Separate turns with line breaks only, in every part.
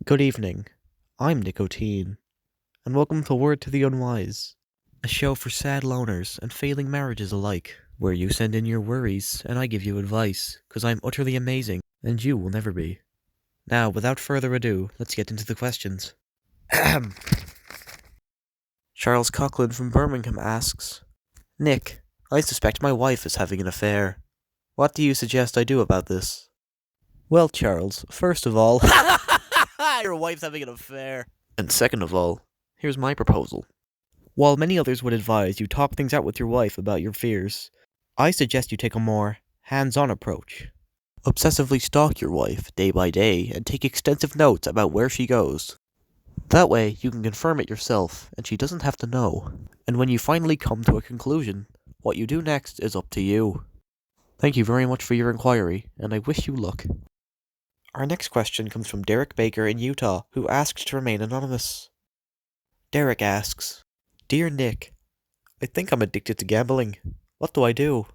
Good evening. I'm Nicotine, and welcome to Word to the Unwise, a show for sad loners and failing marriages alike, where you send in your worries and I give you advice, because I'm utterly amazing, and you will never be. Now, without further ado, let's get into the questions. Charles Coughlin from Birmingham asks, Nick, I suspect my wife is having an affair. What do you suggest I do about this? Well, Charles, first of all, your wife's having an affair. And second of all, here's my proposal. While many others would advise you talk things out with your wife about your fears, I suggest you take a more hands-on approach. Obsessively stalk your wife day by day and take extensive notes about where she goes. That way, you can confirm it yourself, and she doesn't have to know. And when you finally come to a conclusion, what you do next is up to you. Thank you very much for your inquiry, and I wish you luck. Our next question comes from Derek Baker in Utah, who asked to remain anonymous. Derek asks, Dear Nick, I think I'm addicted to gambling. What do I do?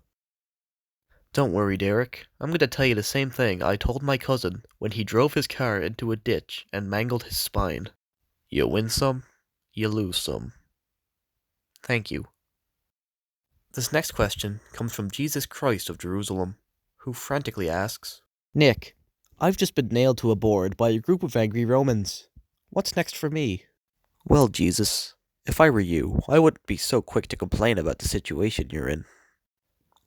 Don't worry, Derek. I'm going to tell you the same thing I told my cousin when he drove his car into a ditch and mangled his spine. You win some, you lose some. Thank you. This next question comes from Jesus Christ of Jerusalem, who frantically asks, Nick, I've just been nailed to a board by a group of angry Romans. What's next for me? Well, Jesus, if I were you, I wouldn't be so quick to complain about the situation you're in.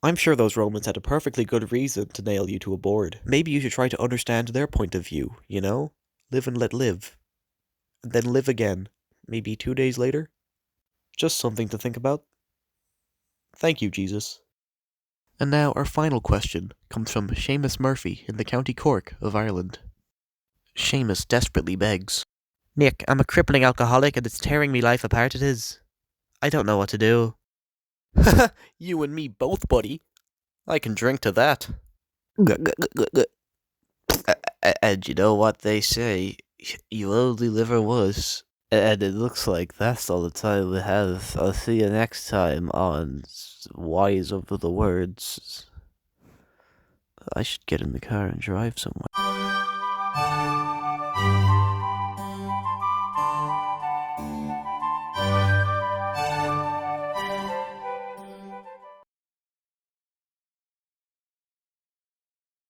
I'm sure those Romans had a perfectly good reason to nail you to a board. Maybe you should try to understand their point of view, you know? Live and let live. And then live again, maybe 2 days later? Just something to think about. Thank you, Jesus. And now our final question comes from Seamus Murphy in the County Cork of Ireland. Seamus desperately begs, Nick, I'm a crippling alcoholic and it's tearing me life apart it is. I don't know what to do. You and me both, buddy. I can drink to that. And you know what they say, you only live once. And it looks like that's all the time we have. I'll see you next time on Wise Over the Words. I should get in the car and drive somewhere.